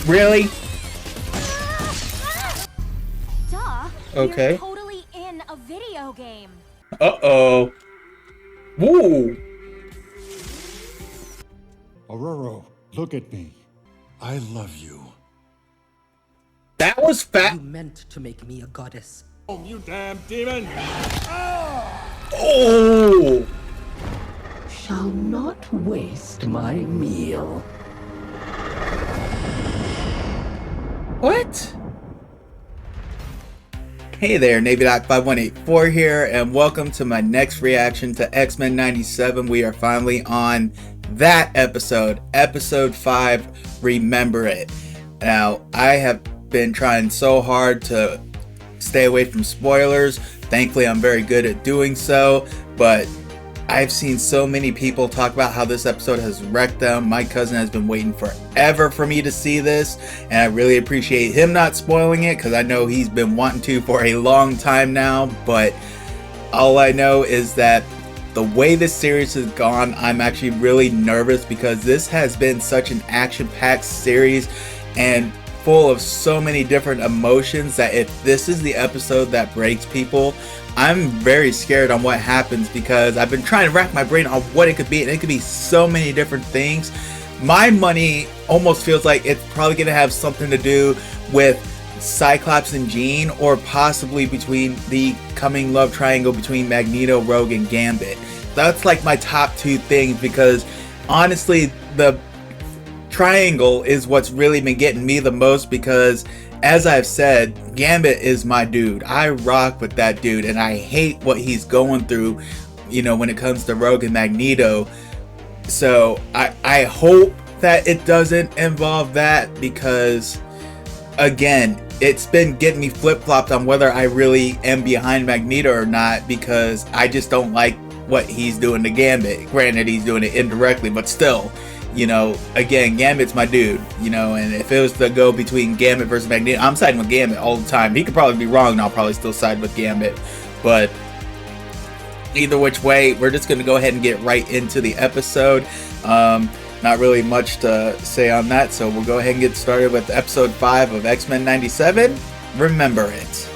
Really? Duh. Okay. You're totally in a video game. Uh-oh. Woo! Aurora, look at me. I love you. That was fat. You meant to make me a goddess. Oh, you damn demon! Oh! Shall not waste my meal. What? Hey there, NavyDoc5184 here, and welcome to my next reaction to X-Men 97. We are finally on that episode, episode 5, Remember It. Now, I have been trying so hard to stay away from spoilers. Thankfully, I'm very good at doing so, but I've seen so many people talk about how this episode has wrecked them. My cousin has been waiting forever for me to see this, and I really appreciate him not spoiling it because I know he's been wanting to for a long time now. But all I know is that the way this series has gone, I'm actually really nervous because this has been such an action-packed series and full of so many different emotions that if this is the episode that breaks people, I'm very scared on what happens because I've been trying to rack my brain on what it could be, and it could be so many different things. My money almost feels like it's probably going to have something to do with Cyclops and Jean, or possibly between the coming love triangle between Magneto, Rogue, and Gambit. That's like my top two things because honestly, the triangle is what's really been getting me the most because, as I've said, Gambit is my dude. I rock with that dude, and I hate what he's going through, you know, when it comes to Rogue and Magneto. So I hope that it doesn't involve that because, again, it's been getting me flip-flopped on whether I really am behind Magneto or not because I just don't like what he's doing to Gambit. Granted, he's doing it indirectly, but still. You know, again, Gambit's my dude, you know, and if it was to go between Gambit versus Magneto, I'm siding with Gambit all the time. He could probably be wrong, and I'll probably still side with Gambit. But either which way, we're just going to go ahead and get right into the episode. Not really much to say on that, so we'll go ahead and get started with episode 5 of X-Men 97, Remember It.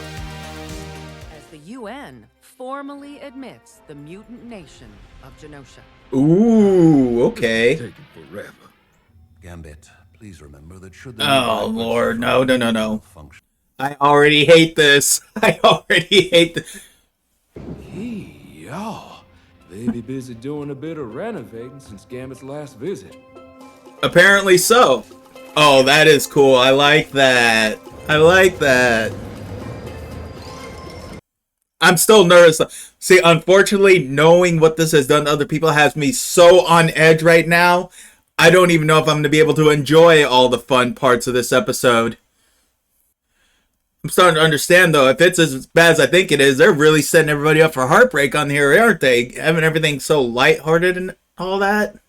As the UN formally admits the mutant nation of Genosha. Ooh, okay. Taking forever. Gambit, please remember that should Oh, Lord, no. I already hate this. I already hate this. Hey, y'all. They be busy doing a bit of renovating since Gambit's last visit. Apparently so. Oh, that is cool. I like that. I like that. I'm still nervous. See, unfortunately, knowing what this has done to other people has me so on edge right now. I don't even know if I'm going to be able to enjoy all the fun parts of this episode. I'm starting to understand, though, if it's as bad as I think it is, they're really setting everybody up for heartbreak on here, aren't they? Having everything so lighthearted and all that.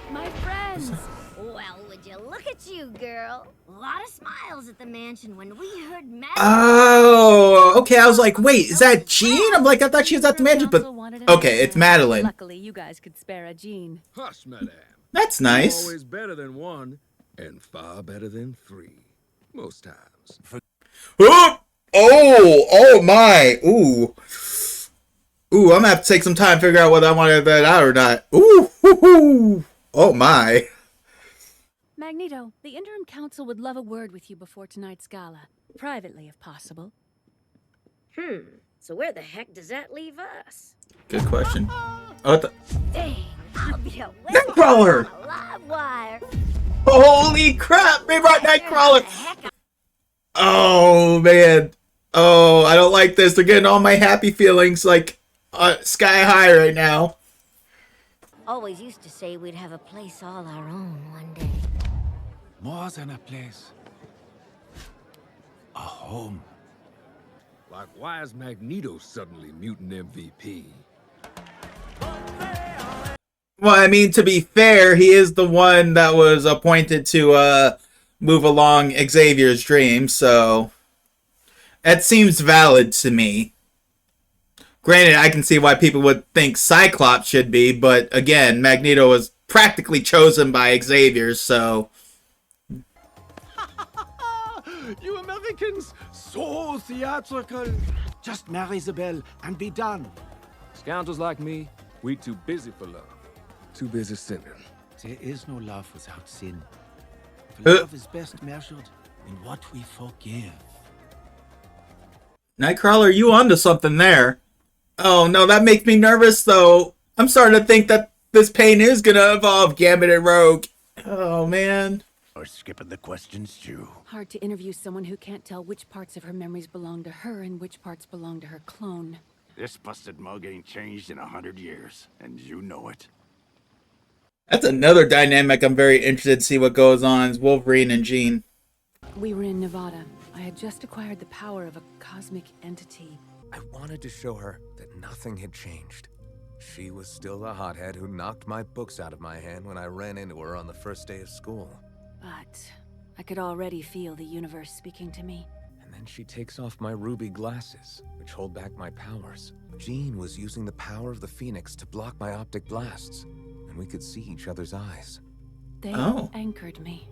My friends. Well, would you look at you, girl? A lot of smiles at the mansion when we heard Madeline. Oh, okay. I was like, wait, is that Jean? I'm like, I thought she was at the mansion, but okay, it's Madeline. Luckily, you guys could spare a Jean. Hush, madame. That's nice. Always better than one, and far better than three. Most times. Oh my. Ooh, I'm gonna have to take some time to figure out whether I want that out or not. Ooh, oh my. Magneto, the interim council would love a word with you before tonight's gala. Privately, if possible. So where the heck does that leave us? Good question. Oh, what the? Dang, I'll be a Nightcrawler! on a live wire. Holy crap! They brought Nightcrawler! Oh, man. Oh, I don't like this. They're getting all my happy feelings, like, sky high right now. Always used to say we'd have a place all our own one day. More than a place. A home. Like, why is Magneto suddenly mutant MVP? Well, I mean, to be fair, he is the one that was appointed to, move along Xavier's dream, so that seems valid to me. Granted, I can see why people would think Cyclops should be, but again, Magneto was practically chosen by Xavier, so You Americans, so theatrical. Just marry Isabel and be done. Scoundrels like me, we too busy for love. Too busy sinning. There is no love without sin. For love is best measured in what we forgive. Nightcrawler, you onto something there. Oh no, that makes me nervous though. I'm starting to think that this pain is gonna evolve, Gambit and Rogue. Oh man. Or skipping the questions too. Hard to interview someone who can't tell which parts of her memories belong to her and which parts belong to her clone. This busted mug ain't changed in 100 years, and you know it. That's another dynamic I'm very interested to see what goes on, is Wolverine and Jean. We were in Nevada. I had just acquired the power of a cosmic entity. I wanted to show her that nothing had changed. She was still the hothead who knocked my books out of my hand when I ran into her on the first day of school. But I could already feel the universe speaking to me. And then she takes off my ruby glasses, which hold back my powers. Jean was using the power of the Phoenix to block my optic blasts, and we could see each other's eyes. They anchored me.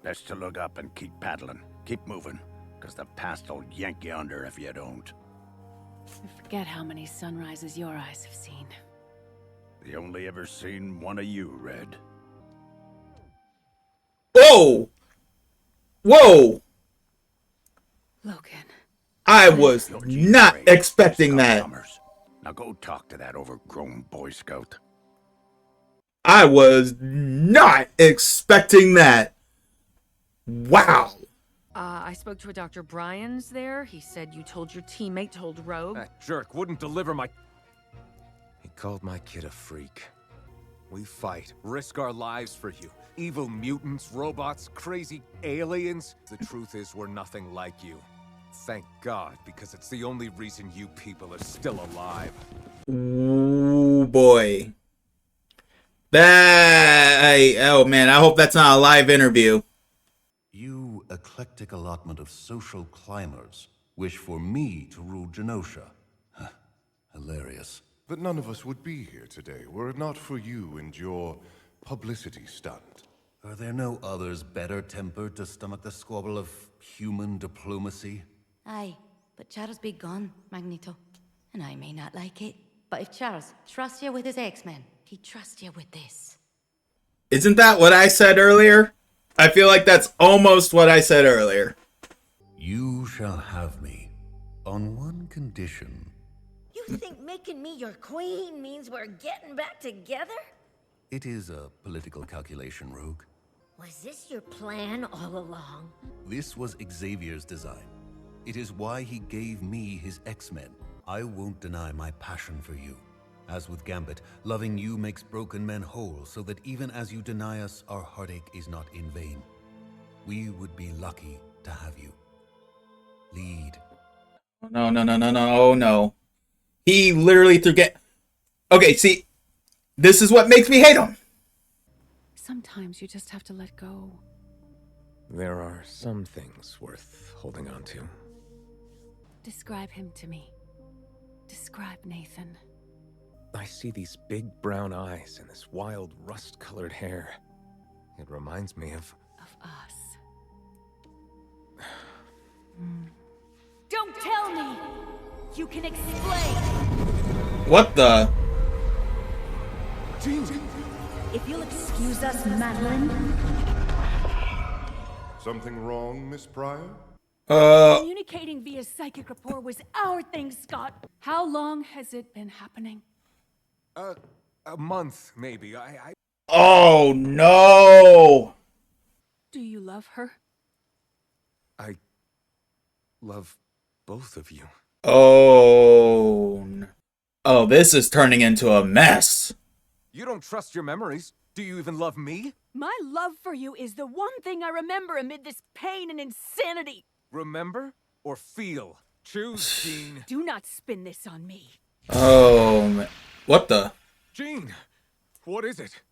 Best to look up and keep paddling. Keep moving, because the past'll yank you under if you don't. I forget how many sunrises your eyes have seen. They only ever seen one of you, Red. Whoa! Whoa! Logan. I was not expecting that. Now go talk to that overgrown Boy Scout. I was not expecting that. Wow. I spoke to a Dr. Bryans there. He said you told your teammate told Rogue. That jerk wouldn't deliver my... He called my kid a freak. We fight, risk our lives for you. Evil mutants, robots, crazy aliens. The truth is we're nothing like you. Thank God, because it's the only reason you people are still alive. Ooh, boy. Oh man, I hope that's not a live interview. You eclectic allotment of social climbers wish for me to rule Genosha. Hilarious. But none of us would be here today were it not for you and your publicity stunt. Are there no others better tempered to stomach the squabble of human diplomacy? Aye, but Charles be gone, Magneto. And I may not like it, but if Charles trusts you with his X-Men, he trusts you with this. Isn't that what I said earlier? I feel like that's almost what I said earlier. You shall have me, on one condition. You think making me your queen means we're getting back together? It is a political calculation, Rogue. Was this your plan all along? This was Xavier's design. It is why he gave me his X-Men. I won't deny my passion for you. As with Gambit, loving you makes broken men whole, so that even as you deny us, our heartache is not in vain. We would be lucky to have you. Lead. No, oh no. He literally threw Okay, see, this is what makes me hate him. Sometimes you just have to let go. There are some things worth holding on to. Describe him to me. Describe Nathan. I see these big brown eyes and this wild rust-colored hair. It reminds me of us. Don't tell me! You can explain! What the? If you'll excuse us, Madeline. Something wrong, Miss Pryor? Communicating via psychic rapport was our thing, Scott. How long has it been happening? A month, maybe. Oh, no! Do you love her? I love both of you. Oh, this is turning into a mess. You don't trust your memories. Do you even love me? My love for you is the one thing I remember amid this pain and insanity. Remember or feel? Choose, Jean. Do not spin this on me. Oh, man. What the? Jean, what is it?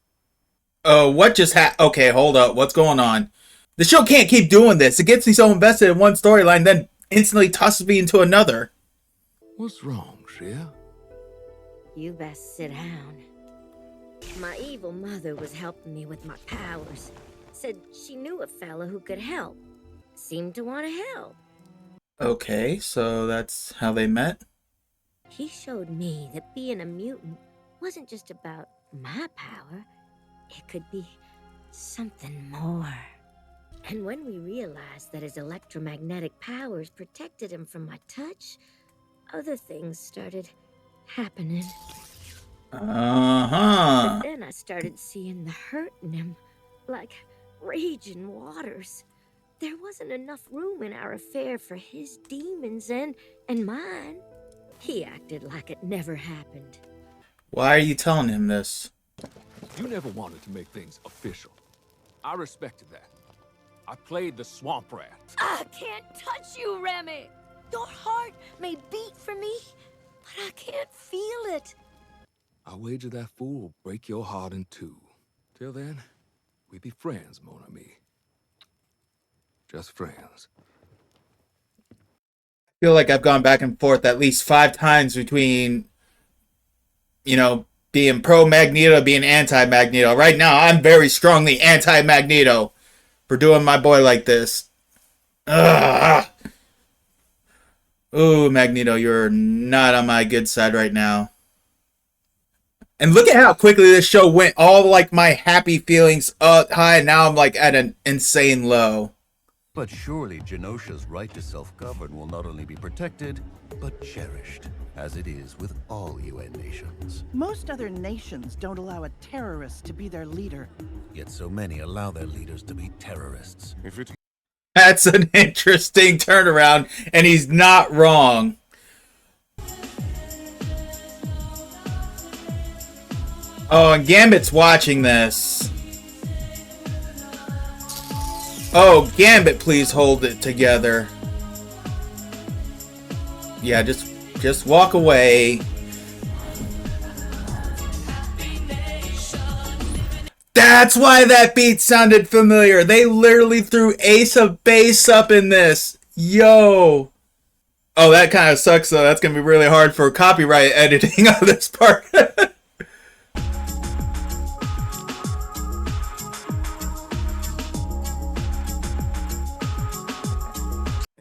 What just happened? Okay, hold up. What's going on? The show can't keep doing this. It gets me so invested in one storyline, then instantly tosses me into another. What's wrong, Shia? You best sit down. My evil mother was helping me with my powers. Said she knew a fella who could help. seemed to want to help. Okay, so that's how they met? He showed me that being a mutant wasn't just about my power. It could be something more. And when we realized that his electromagnetic powers protected him from my touch, other things started happening. Uh-huh. But then I started seeing the hurt in him, like raging waters. There wasn't enough room in our affair for his demons and mine. He acted like it never happened. Why are you telling him this? You never wanted to make things official. I respected that. I played the swamp rat. I can't touch you, Remy. Your heart may beat for me, but I can't feel it. I wager that fool will break your heart in two. Till then, we be friends, mon ami. Just friends. I feel like I've gone back and forth at least 5 times between, you know, being pro-Magneto, being anti-Magneto. Right now, I'm very strongly anti-Magneto for doing my boy like this. Ugh. Ooh, Magneto, you're not on my good side right now. And look at how quickly this show went. All like my happy feelings up high, and now I'm like at an insane low. But surely Genosha's right to self-govern will not only be protected, but cherished, as it is with all UN nations. Most other nations don't allow a terrorist to be their leader. Yet so many allow their leaders to be terrorists. That's an interesting turnaround, and he's not wrong. Oh, and Gambit's watching this. Oh, Gambit, please hold it together. Yeah, just walk away. That's why that beat sounded familiar. They literally threw Ace of Base up in this. Yo. Oh, that kind of sucks, though. That's going to be really hard for copyright editing on this part.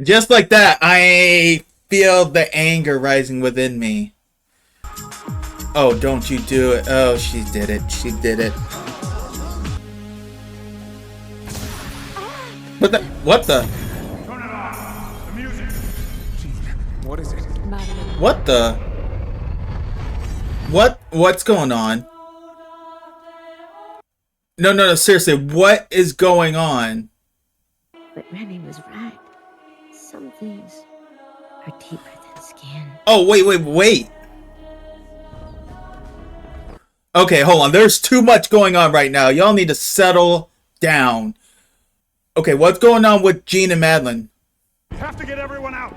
Just like that, I feel the anger rising within me. Oh, don't you do it. Oh, she did it. She did it. What the? Turn it off. The music. What is it? What the? What's going on? No, seriously, what is going on? But Remy was right. Some things are deeper than skin. Oh, wait. Okay, hold on. There's too much going on right now. Y'all need to settle down. Okay, what's going on with Jean and Madeline? We have to get everyone out.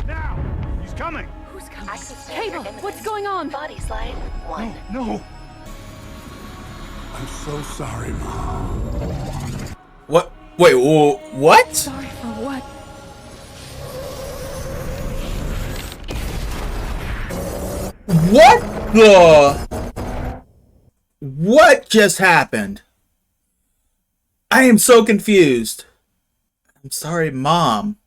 Now! He's coming! Who's coming? Cable, what's going on? Body slide 1. No! I'm so sorry, Mom. What? Wait, what? Sorry for what? What the? What just happened? I am so confused. I'm sorry, Mom.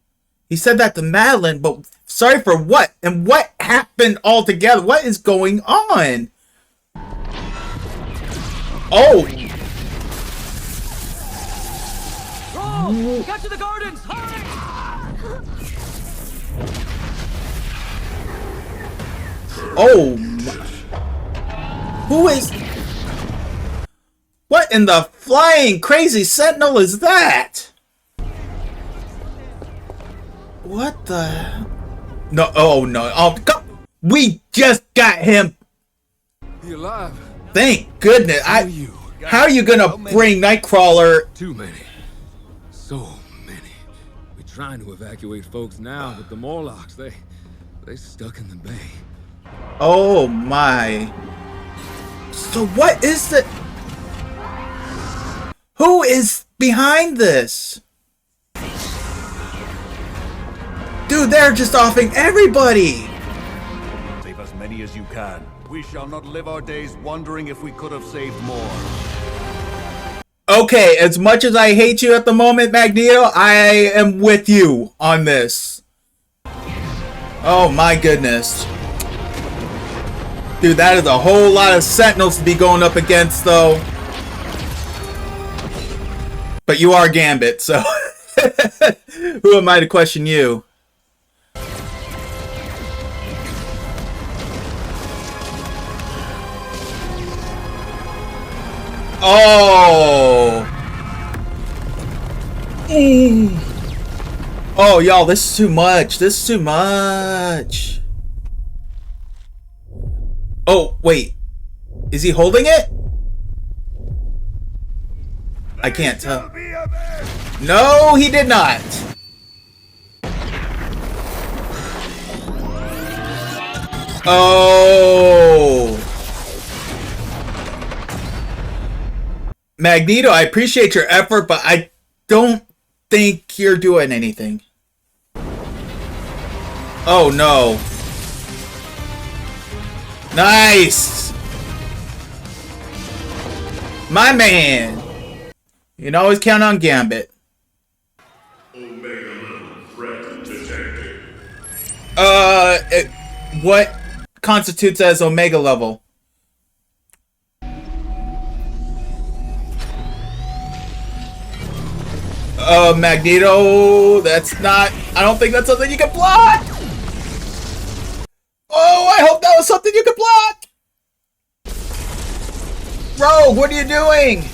He said that to Madeline, but sorry for what? And what happened altogether? What is going on? Oh! Roll! Get to the gardens! Hurry! Oh! Who is... What in the flying crazy sentinel is that? What the... No, oh no. Oh, God. We just got him. He alive? Thank goodness. How are you gonna bring Nightcrawler? Too many. So many. We're trying to evacuate folks now, but the Morlocks, they stuck in the bay. Oh my. So what is the... Who is behind this? Dude, they're just offing everybody. Save as many as you can. We shall not live our days wondering if we could have saved more. Okay, as much as I hate you at the moment, Magneto, I am with you on this. Oh my goodness. Dude, that is a whole lot of Sentinels to be going up against, though. But you are Gambit, so who am I to question you? Oh! Oh, y'all, this is too much. This is too much. Oh, wait. Is he holding it? I can't tell. No, he did not. Oh. Magneto, I appreciate your effort, but I don't think you're doing anything. Oh, no. Nice. My man. You can always count on Gambit. Omega level threat detected. What constitutes as Omega level? Magneto, that's not... I don't think that's something you can block! Oh, I hope that was something you could block! Rogue, what are you doing?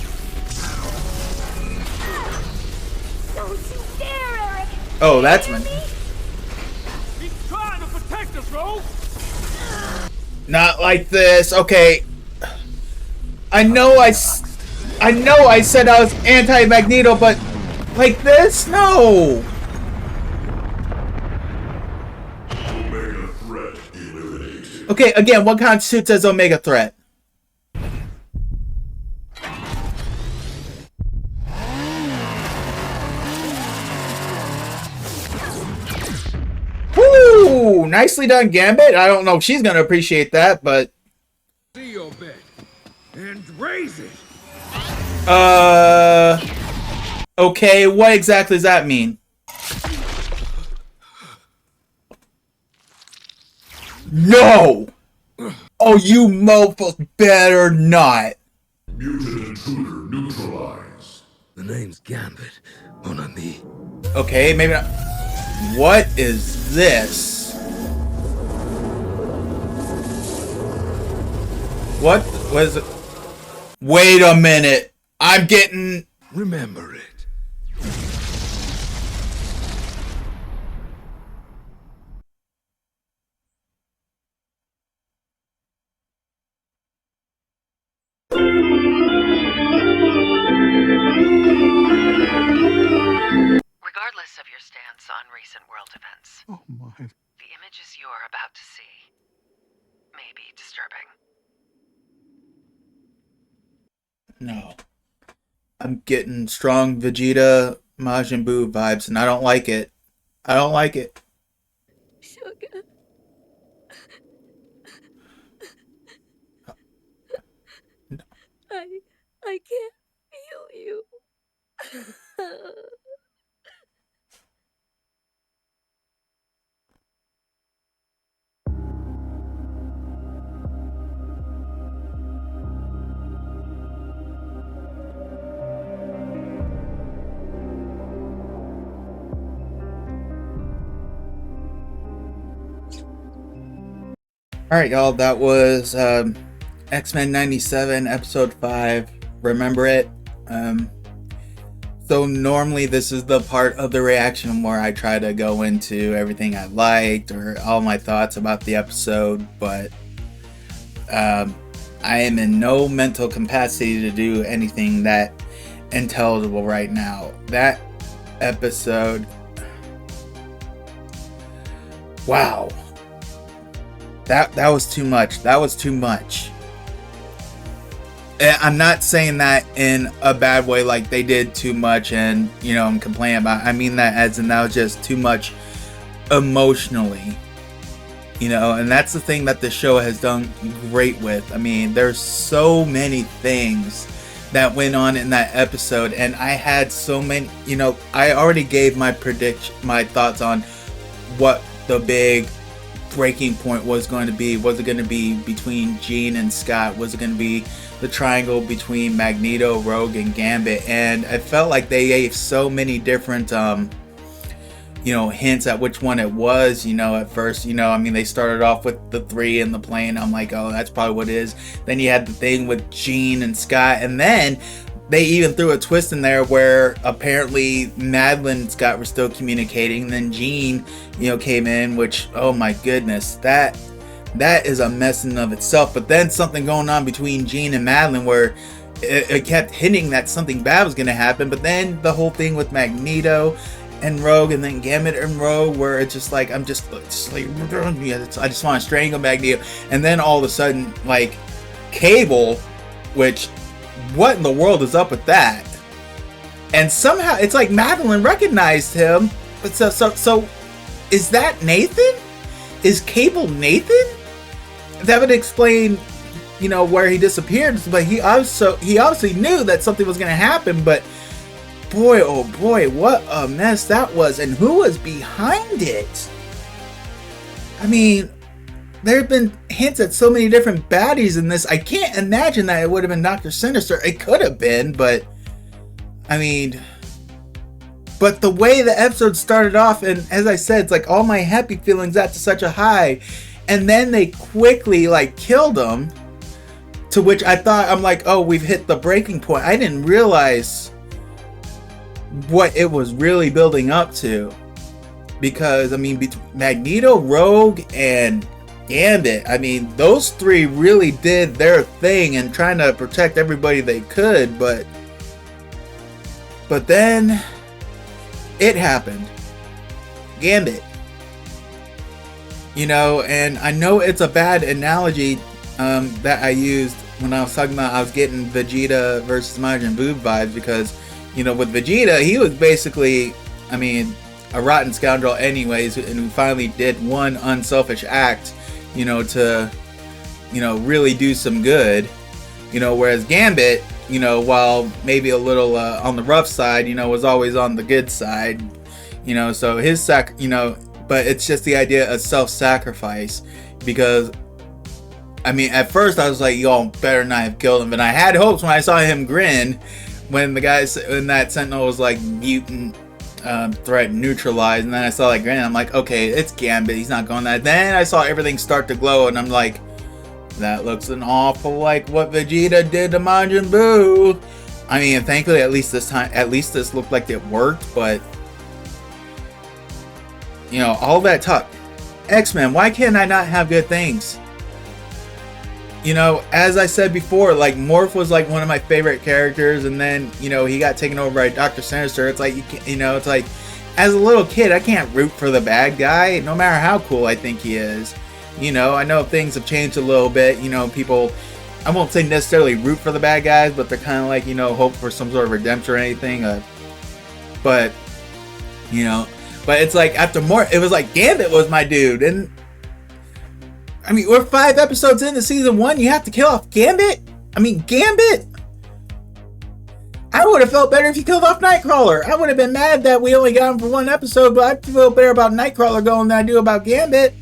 Don't you dare, Eric! Oh, that's my... He's trying to protect us, Rogue! Not like this. Okay. I know I said I was anti-Magneto, but like this? No! Omega threat eliminated. Okay, again, what constitutes as Omega threat? Woo! Nicely done, Gambit. I don't know if she's gonna appreciate that, but... See your bet and raise it. Okay, what exactly does that mean? No! Oh, you mofos better not. Mutant intruder neutralized. The name's Gambit, mon ami. Okay, maybe not. What is this? What was it? Wait a minute. I'm getting... Remember it. Regardless of your stance on recent world events, Oh my. the images you are about to see may be disturbing. No. I'm getting strong Vegeta Majin Buu vibes, and I don't like it. I don't like it. Sugar. I can't feel you. Alright, y'all, that was X-Men 97, Episode 5. Remember it? So normally this is the part of the reaction where I try to go into everything I liked or all my thoughts about the episode, but I am in no mental capacity to do anything that intelligible right now. That episode... Wow. That was too much. That was too much. I'm not saying that in a bad way, like they did too much and, you know, I'm complaining about it. I mean that as in that was just too much emotionally. You know, and that's the thing that the show has done great with. I mean, there's so many things that went on in that episode, and I had so many, you know, I already gave my thoughts on what the big breaking point was going to be. Was it going to be between Jean and Scott? Was it going to be the triangle between Magneto, Rogue, and Gambit? And I felt like they gave so many different you know, hints at which one it was. You know, at first, you know, I mean, they started off with the 3 in the plane. I'm like, oh, that's probably what it is. Then you had the thing with Jean and Scott, and then they even threw a twist in there where apparently Madeline and Scott were still communicating. And then Jean, you know, came in, which, oh my goodness, that is a mess in of itself. But then something going on between Jean and Madeline where it kept hinting that something bad was going to happen. But then the whole thing with Magneto and Rogue, and then Gambit and Rogue, where it's just like, I just want to strangle Magneto. And then all of a sudden, like, Cable, which, what in the world is up with that? And somehow it's like Madeline recognized him. But so is that Nathan? Is Cable Nathan? That would explain, you know, where he disappeared. But he obviously knew that something was going to happen. But boy, oh boy, what a mess that was. And who was behind it? I mean, there have been hints at so many different baddies in this. I can't imagine that it would have been Dr. Sinister. It could have been, but I mean, but the way the episode started off, and as I said, it's like all my happy feelings got to such a high, and then they quickly like killed him, to which I thought, I'm like, oh, we've hit the breaking point. I didn't realize what it was really building up to, because I mean, between Magneto, Rogue, and Gambit, I mean, those 3 really did their thing and trying to protect everybody they could, but then it happened. Gambit, you know, and I know it's a bad analogy that I used when I was talking about I was getting Vegeta versus Majin Buu vibes, because, you know, with Vegeta, he was basically, I mean, a rotten scoundrel anyways, and who finally did one unselfish act, you know, to, you know, really do some good, you know, whereas Gambit, you know, while maybe a little on the rough side, you know, was always on the good side, you know, so his you know, but it's just the idea of self-sacrifice, because I mean, at first I was like, y'all better not have killed him, and I had hopes when I saw him grin when the guys in that Sentinel was like mutant threat neutralized, and then I saw that grin, I'm like, okay, it's Gambit, he's not going that. Then I saw everything start to glow, and I'm like, that looks an awful like what Vegeta did to Majin Buu. I mean, thankfully, at least this time, at least this looked like it worked. But you know, all that talk, X-Men, why can't I not have good things? You know, as I said before, like, Morph was like one of my favorite characters, and then, you know, he got taken over by Dr. Sinister. It's like, you know, it's like, as a little kid, I can't root for the bad guy, no matter how cool I think he is. You know, I know things have changed a little bit. You know, people, I won't say necessarily root for the bad guys, but they're kind of like, you know, hope for some sort of redemption or anything. But, you know, but it's like after more, it was like Gambit was my dude. And I mean, we're 5 episodes into season 1. You have to kill off Gambit? I mean, Gambit? I would have felt better if you killed off Nightcrawler. I would have been mad that we only got him for 1 episode, but I feel better about Nightcrawler going than I do about Gambit.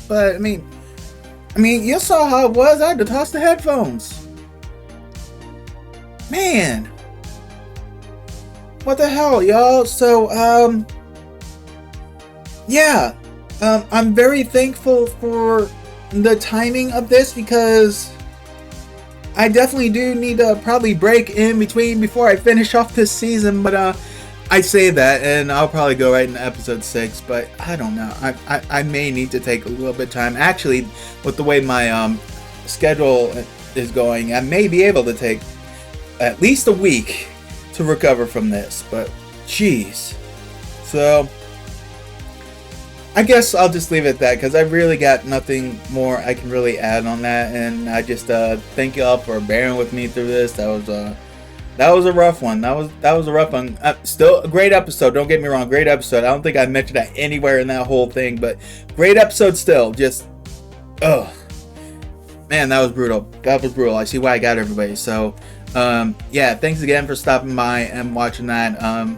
But I mean, you saw how it was. I had to toss the headphones. Man, what the hell, y'all? So, yeah, I'm very thankful for the timing of this, because I definitely do need to probably break in between before I finish off this season. But I say that, and I'll probably go right into episode 6, but I don't know. I may need to take a little bit of time. Actually, with the way my schedule is going, I may be able to take at least a week to recover from this, but jeez. So I guess I'll just leave it at that, because I really got nothing more I can really add on that, and I just thank y'all for bearing with me through this. That was a rough one. That was a rough one. Still a great episode. Don't get me wrong, great episode. I don't think I mentioned that anywhere in that whole thing, but great episode still. Just, man, that was brutal. That was brutal. I see why I got everybody. So, Yeah, thanks again for stopping by and watching that.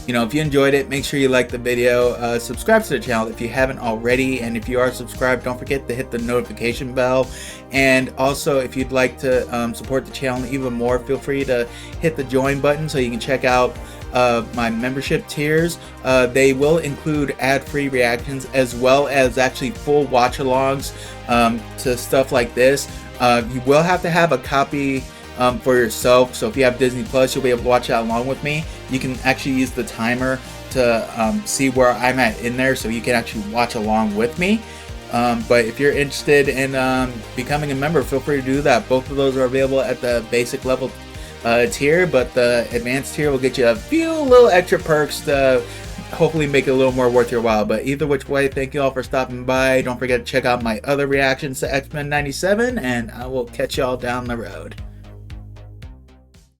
You know, if you enjoyed it, make sure you like the video, subscribe to the channel if you haven't already, and if you are subscribed, don't forget to hit the notification bell. And also, if you'd like to support the channel even more, feel free to hit the join button so you can check out my membership tiers. They will include ad-free reactions as well as actually full watch-alongs to stuff like this. You will have to have a copy for yourself, so if you have Disney Plus, you'll be able to watch that along with me. You can actually use the timer to see where I'm at in there, so you can actually watch along with me. But if you're interested in becoming a member, feel free to do that. Both of those are available at the basic level tier, but the advanced tier will get you a few little extra perks to hopefully make it a little more worth your while. But either which way, thank you all for stopping by. Don't forget to check out my other reactions to X-Men 97, and I will catch y'all down the road.